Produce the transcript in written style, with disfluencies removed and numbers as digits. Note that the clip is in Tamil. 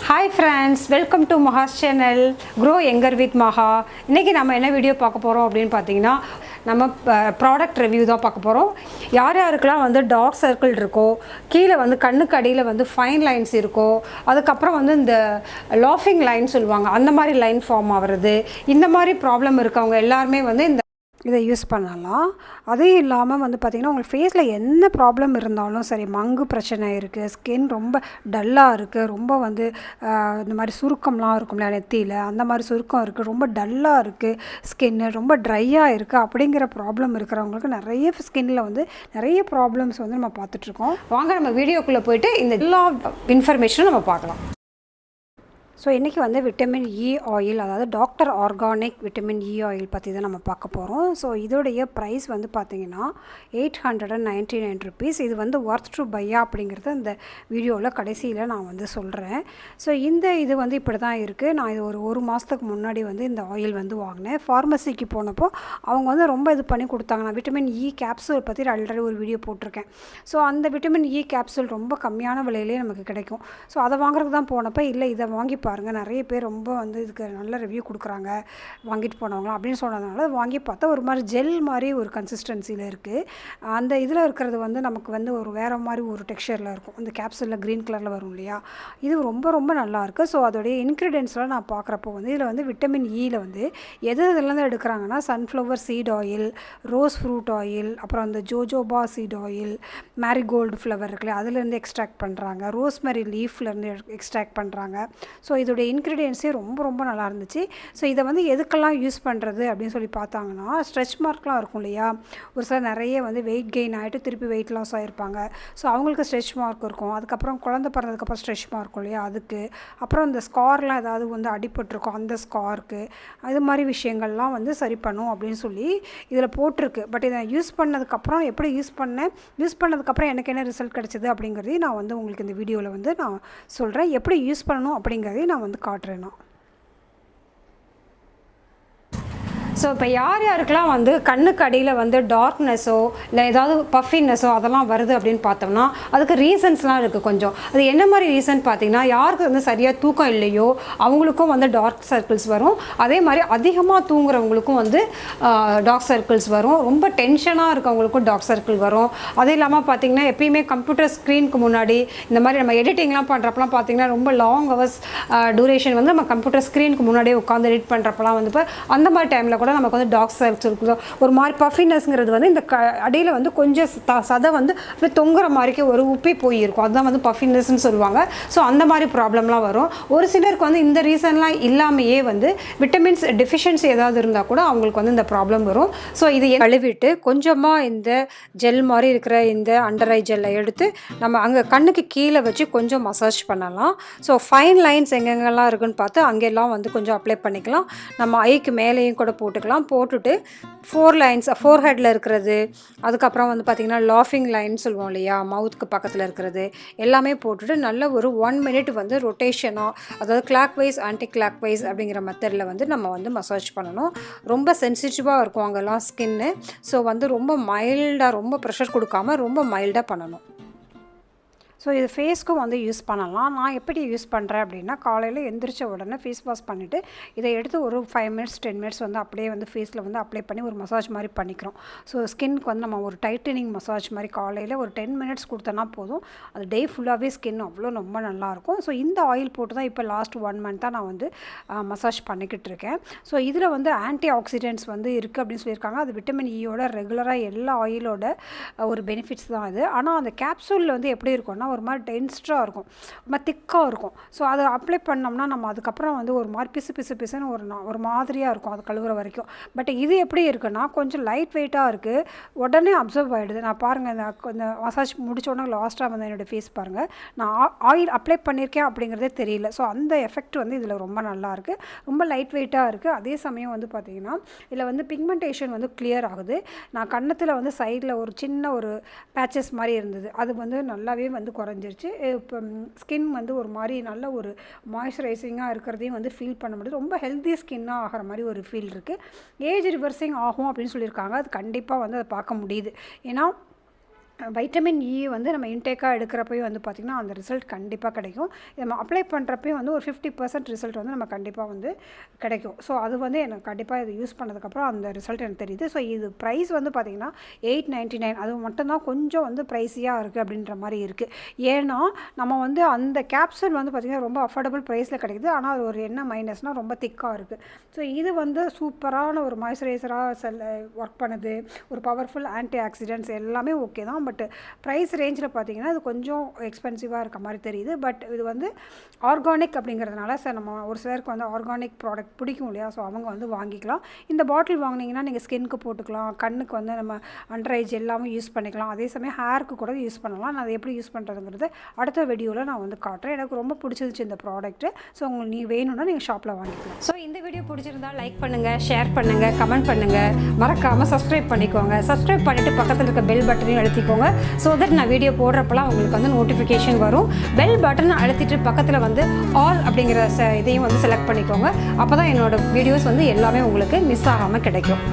Hi friends, welcome to MAHA's channel Grow Younger with MAHA. இன்னைக்கு நம்ம என்ன வீடியோ பார்க்க போறோம் அப்படினு பாத்தீங்கன்னா நம்ம ப்ராடக்ட் ரிவ்யூ தான் பார்க்க போறோம். யார் யாருக்கெல்லாம் வந்து டார்க் சர்க்கிள் இருக்கோ, கீழ வந்து கண்ணுக்கு அடியில வந்து ஃபைன் லைன்ஸ் இருக்கோ, அதுக்கு அப்புறம் வந்து இந்த லாஃபிங் லைன் சொல்வாங்க. அந்த மாதிரி லைன் ஃபார்ம் ஆவறது. இந்த மாதிரி ப்ராப்ளம் இருக்கவங்க எல்லாரும் வந்து இந்த இதை யூஸ் பண்ணலாம். அதே இல்லாமல் வந்து பார்த்திங்கன்னா உங்களுக்கு ஃபேஸில் என்ன ப்ராப்ளம் இருந்தாலும் சரி, மங்கு பிரச்சனை இருக்குது, ஸ்கின் ரொம்ப டல்லாக இருக்குது, ரொம்ப வந்து இந்த மாதிரி சுருக்கம்லாம் இருக்கும்ல நெத்தியில், அந்த மாதிரி சுருக்கம் இருக்குது, ரொம்ப டல்லாக இருக்குது ஸ்கின்னு, ரொம்ப ட்ரையாக இருக்குது அப்படிங்கிற ப்ராப்ளம் இருக்கிறவங்களுக்கு நிறைய ஸ்கின்னில் வந்து நிறைய ப்ராப்ளம்ஸ் வந்து நம்ம பார்த்துட்ருக்கோம். வாங்க நம்ம வீடியோக்குள்ளே போயிட்டு இந்த எல்லா இன்ஃபர்மேஷனும் நம்ம பார்க்கலாம். ஸோ இன்றைக்கி வந்து விட்டமின் இ ஆயில், அதாவது doctor organic vitamin E oil பற்றி தான் நம்ம பார்க்க போகிறோம். ஸோ இதோடைய ப்ரைஸ் வந்து பார்த்திங்கன்னா 899 rupees. இது வந்து ஒர்த் டு பையா அப்படிங்கிறது இந்த வீடியோவில் கடைசியில் நான் வந்து சொல்கிறேன். ஸோ இது வந்து இப்படி தான் இருக்குது. நான் இது ஒரு மாதத்துக்கு முன்னாடி வந்து இந்த ஆயில் வந்து வாங்கினேன். ஃபார்மசிக்கு போனப்போ அவங்க வந்து ரொம்ப இது பண்ணி கொடுத்தாங்க. நான் விட்டமின் இ கேப்சூல் பற்றி ஆல்ரெடி ஒரு வீடியோ போட்டிருக்கேன். ஸோ அந்த விட்டமின் இ கேப்சூல் ரொம்ப கம்மியான விலையிலே நமக்கு கிடைக்கும். ஸோ அதை வாங்குறதுக்கு தான் போனப்போ இல்லை இதை வாங்கி பாருங்கள், நிறைய பேர் ரொம்ப வந்து இதுக்கு நல்ல ரிவ்யூ கொடுக்குறாங்க வாங்கிட்டு போனவங்களாம் அப்படின்னு சொன்னதுனால வாங்கி பார்த்தா ஒரு மாதிரி ஜெல் மாதிரி ஒரு கன்சிஸ்டன்சியில் இருக்குது. அந்த இதில் இருக்கிறது வந்து நமக்கு வந்து ஒரு வேறு மாதிரி ஒரு டெக்ஸ்சரில் இருக்கும். அந்த கேப்சூலில் க்ரீன் கலரில் வரும் இல்லையா, இது ரொம்ப ரொம்ப நல்லாயிருக்கு. ஸோ அதோடைய இன்க்ரீடியன்ஸ்லாம் நான் பார்க்குறப்போ வந்து இதில் வந்து விட்டமின் இயில் வந்து இதெல்லாம் எடுக்கிறாங்கன்னா sunflower seed oil, rose fruit oil, அப்புறம் அந்த jojoba seed oil, marigold flower இருக்குல்ல அதுலேருந்து எக்ஸ்ட்ராக்ட் பண்ணுறாங்க, ரோஸ்மெரி லீஃப்லேருந்து எக்ஸ்ட்ராக்ட் பண்ணுறாங்க. ஸோ இதோடைய இன்க்ரீடியன்ஸே ரொம்ப ரொம்ப நல்லா இருந்துச்சு. ஸோ இதை வந்து எதுக்கெல்லாம் யூஸ் பண்ணுறது அப்படின்னு சொல்லி பார்த்தாங்கன்னா, ஸ்ட்ரெச் மார்க்லாம் இருக்கும் இல்லையா, ஒரு சில நிறைய வந்து வெயிட் கெயின் ஆகிட்டு திருப்பி வெயிட் லாஸ் ஆகிருப்பாங்க. ஸோ அவங்களுக்கு ஸ்ட்ரெச் மார்க் இருக்கும். அதுக்கப்புறம் குழந்தை பிறந்ததுக்கப்புறம் ஸ்ட்ரெச் மார்க் இருக்கும் இல்லையா, அதுக்கு அப்புறம் இந்த ஸ்கார்லாம் ஏதாவது வந்து அடிபட்டிருக்கும் அந்த ஸ்கார்க்கு, அது மாதிரி விஷயங்கள்லாம் வந்து சரி பண்ணும் அப்படின்னு சொல்லி இதில் போட்டிருக்கு. பட் இதை யூஸ் பண்ணதுக்கப்புறம் எப்படி யூஸ் பண்ணதுக்கப்புறம் எனக்கு என்ன ரிசல்ட் கிடச்சிது அப்படிங்கிறதையும் நான் வந்து உங்களுக்கு இந்த வீடியோவில் வந்து நான் சொல்கிறேன். எப்படி யூஸ் பண்ணணும் அப்படிங்கிறதையும் நான் வந்து காட்டுறேன்னா. ஸோ இப்போ யார் யாருக்கெல்லாம் வந்து கண்ணுக்கு அடியில் வந்து டார்க்னஸோ இல்லை ஏதாவது பஃபின்னஸோ அதெல்லாம் வருது அப்படின்னு பார்த்தோம்னா அதுக்கு ரீசன்ஸ்லாம் இருக்குது கொஞ்சம். அது என்ன மாதிரி ரீசன் பார்த்தீங்கன்னா, யாருக்கு வந்து சரியாக தூக்கம் இல்லையோ அவங்களுக்கும் வந்து டார்க் சர்க்கிள்ஸ் வரும். அதே மாதிரி அதிகமாக தூங்குறவங்களுக்கும் வந்து டார்க் சர்க்கிள்ஸ் வரும். ரொம்ப டென்ஷனாக இருக்கவங்களுக்கும் டார்க் சர்க்கிள் வரும். அது இல்லாமல் பார்த்திங்கன்னா எப்பயுமே கம்ப்யூட்டர் ஸ்க்ரீனுக்கு முன்னாடி இந்த மாதிரி நம்ம எடிட்டிங்லாம் பண்ணுறப்பலாம் பார்த்திங்கன்னா ரொம்ப லாங் ஹவர்ஸ் டூரேஷன் வந்து நம்ம கம்ப்யூட்டர் ஸ்க்ரீனுக்கு முன்னாடியே உட்காந்து எடிட் பண்ணுறப்பலாம் வந்து இப்போ அந்த மாதிரி டைமில் கூட நமக்கு வந்து டார்க் சர்க்கிள்ஸ் ஒரு மாதிரி பஃபினஸ்ங்கிறது வந்து இந்த அடியில் வந்து கொஞ்சம் சதை வந்து அப்படியே தொங்குற மாதிரிக்கு ஒரு உப்பி போயிருக்கும். அதுதான் வந்து பஃபினஸ்ன்னு சொல்லுவாங்க. ஸோ அந்த மாதிரி ப்ராப்ளம்லாம் வரும். ஒரு சிலருக்கு வந்து இந்த ரீசன்லாம் இல்லாமையே வந்து விட்டமின்ஸ் டெஃபிஷியன்சி ஏதாவது இருந்தால் கூட அவங்களுக்கு வந்து இந்த ப்ராப்ளம் வரும். ஸோ இதை கழுவிட்டு கொஞ்சமாக இந்த ஜெல் மாதிரி இருக்கிற இந்த அண்டர் ஐ ஜெல்லை எடுத்து நம்ம அங்கே கண்ணுக்கு கீழே வச்சு கொஞ்சம் மசாஜ் பண்ணலாம். ஸோ ஃபைன் லைன்ஸ் எங்கெங்கெல்லாம் இருக்குன்னு பார்த்து அங்கெல்லாம் வந்து கொஞ்சம் அப்ளை பண்ணிக்கலாம். நம்ம ஐக்கு மேலேயும் கூட போட்டுட்டு 4 லைன்ஸ் ஃபோர்ஹெட்டில் இருக்கிறது, அதுக்கப்புறம் வந்து பார்த்திங்கன்னா லாஃபிங் லைன் சொல்லுவோம் இல்லையா, மவுத்துக்கு பக்கத்தில் இருக்கிறது எல்லாமே போட்டுட்டு நல்ல ஒரு 1 minute வந்து ரொட்டேஷனாக, அதாவது clockwise anticlockwise அப்படிங்கிற மெத்தடில் வந்து நம்ம வந்து மசாஜ் பண்ணணும். ரொம்ப சென்சிட்டிவாக இருக்கும் அங்கெல்லாம் ஸ்கின்னு. ஸோ வந்து ரொம்ப மைல்டாக, ரொம்ப ப்ரெஷர் கொடுக்காமல் ரொம்ப மைல்டாக பண்ணணும். ஸோ இது ஃபேஸ்க்கும் வந்து யூஸ் பண்ணலாம். நான் எப்படி யூஸ் பண்ணுறேன் அப்படின்னா, காலையில் எந்திரிச்ச உடனே ஃபேஸ் வாஷ் பண்ணிவிட்டு இதை எடுத்து ஒரு 5 minutes 10 minutes வந்து அப்படியே வந்து ஃபேஸில் வந்து அப்ளை பண்ணி ஒரு மசாஜ் மாதிரி பண்ணிக்கிறோம். ஸோ ஸ்கின்க்கு வந்து நம்ம ஒரு டைட்டனிங் மசாஜ் மாதிரி காலையில் ஒரு 10 minutes கொடுத்தோன்னா போதும். அது டே ஃபுல்லாகவே ஸ்கின் அவ்வளோ ரொம்ப நல்லாயிருக்கும். ஸோ இந்த ஆயில் போட்டு தான் இப்போ லாஸ்ட் 1 month நான் வந்து மசாஜ் பண்ணிக்கிட்டு இருக்கேன். ஸோ இதில் வந்து ஆன்டி ஆக்சிடென்ட்ஸ் வந்து இருக்குது அப்படின்னு சொல்லியிருக்காங்க. அது விட்டமின் இயோட ரெகுலராக எல்லா ஆயிலோட ஒரு பெனிஃபிட்ஸ் தான் அது. ஆனால் அந்த கேப்சூலில் வந்து எப்படி இருக்கும்னா ஒரு மாதிரி டென்ஸ்டாக இருக்கும், ஒரு மாதிரி திக்காக இருக்கும். ஸோ அதை அப்ளை பண்ணோம்னா நம்ம அதுக்கப்புறம் வந்து ஒரு மாதிரி பிசுன்னு ஒரு மாதிரியாக இருக்கும் அது கழுவுற வரைக்கும். பட் இது எப்படி இருக்குன்னா கொஞ்சம் லைட் வெயிட்டாக இருக்குது, உடனே அப்சர்வ் ஆகிடுது. நான் பாருங்கள் இந்த மசாஜ் முடிச்ச உடனே லாஸ்ட்டாக வந்து என்னோடய ஃபேஸ் பாருங்கள், நான் ஆயில் அப்ளை பண்ணியிருக்கேன் அப்படிங்கிறதே தெரியல. ஸோ அந்த எஃபெக்ட் வந்து இதில் ரொம்ப நல்லாயிருக்கு, ரொம்ப லைட் வெயிட்டாக இருக்குது. அதே சமயம் வந்து பார்த்திங்கன்னா இதில் வந்து பிக்மெண்டேஷன் வந்து கிளியர் ஆகுது. நான் கன்னத்தில் வந்து சைடில் ஒரு சின்ன ஒரு பேச்சஸ் மாதிரி இருந்தது, அது வந்து நல்லாவே வந்து குறைஞ்சிருச்சு. இப்போ ஸ்கின் வந்து ஒரு மாதிரி நல்ல ஒரு மாய்ஸ்சரைசிங்காக இருக்கிறதையும் வந்து ஃபீல் பண்ண முடியுது. ரொம்ப ஹெல்த்தி ஸ்கின்னாக ஆகிற மாதிரி ஒரு ஃபீல் இருக்குது. ஏஜ் ரிவர்சிங் ஆகும் அப்படின்னு சொல்லியிருக்காங்க. அது கண்டிப்பாக வந்து அதை பார்க்க முடியுது. ஏன்னா வைட்டமின் இ வந்து நம்ம இன்டேக்காக எடுக்கிறப்பையும் வந்து பார்த்திங்கன்னா அந்த ரிசல்ட் கண்டிப்பாக கிடைக்கும். நம்ம அப்ளை பண்ணுறப்பையும் வந்து ஒரு 50% ரிசல்ட் வந்து நம்ம கண்டிப்பாக வந்து கிடைக்கும். ஸோ அது வந்து எனக்கு கண்டிப்பாக இது யூஸ் பண்ணதுக்கப்புறம் அந்த ரிசல்ட் எனக்கு தெரியுது. ஸோ இது ப்ரைஸ் வந்து பார்த்திங்கன்னா $8.99. அது மட்டும்தான் கொஞ்சம் வந்து ப்ரைஸியாக இருக்குது அப்படின்ற மாதிரி இருக்குது. ஏன்னா நம்ம வந்து அந்த கேப்சூல் வந்து பார்த்திங்கன்னா ரொம்ப அஃபோர்டபுள் ப்ரைஸில் கிடைக்குது. ஆனால் அது ஒரு என்ன மைனஸ்னால் ரொம்ப திக்காக இருக்குது. ஸோ இது வந்து சூப்பரான ஒரு மாய்ஸ்சரைசராக ஒர்க் பண்ணுது. ஒரு பவர்ஃபுல் ஆன்டி ஆக்சிடென்ட்ஸ் எல்லாமே ஓகே தான். பட் ப்ரைஸ் ரேஞ்சில் பார்த்தீங்கன்னா இது கொஞ்சம் எக்ஸ்பென்சிவாக இருக்க மாதிரி தெரியுது. பட் இது வந்து ஆர்கானிக் அப்படிங்கிறதுனால நம்ம ஒரு சிலருக்கு வந்து ஆர்கானிக் ப்ராடக்ட் பிடிக்கும் இல்லையா, ஸோ அவங்க வந்து வாங்கிக்கலாம். இந்த பாட்டில் வாங்கினீங்கன்னா நீங்கள் ஸ்கின்க்கு போட்டுக்கலாம், கண்ணுக்கு வந்து நம்ம அண்டர் ஐ எல்லாமே யூஸ் பண்ணிக்கலாம். அதே சமயம் ஹேருக்கு கூட யூஸ் பண்ணலாம். நான் அதை எப்படி யூஸ் பண்ணுறதுங்கிறது அடுத்த வீடியோவில் நான் வந்து காட்டுறேன். எனக்கு ரொம்ப பிடிச்சிருந்துச்சு இந்த ப்ராடக்ட்டு. ஸோ உங்களுக்கு நீங்கள் வேணும்னா நீங்கள் ஷாப்பில் வாங்கிக்கலாம். ஸோ இந்த வீடியோ பிடிச்சிருந்தா லைக் பண்ணுங்கள், ஷேர் பண்ணுங்கள், கமெண்ட் பண்ணுங்கள், மறக்காமல் சப்ஸ்கிரைப் பண்ணிக்கோங்க. சப்ஸ்கிரைப் பண்ணிவிட்டு பக்கத்தில் இருக்க பெல் பட்டனையும் அழுத்திக்கோங்க. ஸோ தட் நான் வீடியோ போடுறப்பெல்லாம் உங்களுக்கு வந்து நோட்டிஃபிகேஷன் வரும். பெல் பட்டன் அழுத்திட்டு பக்கத்தில் வந்து ஆல் அப்படிங்கிற இதையும் வந்து செலக்ட் பண்ணிக்கோங்க. அப்போ தான் என்னோடய வீடியோஸ் வந்து எல்லாமே உங்களுக்கு மிஸ் ஆகாமல் கிடைக்கும்.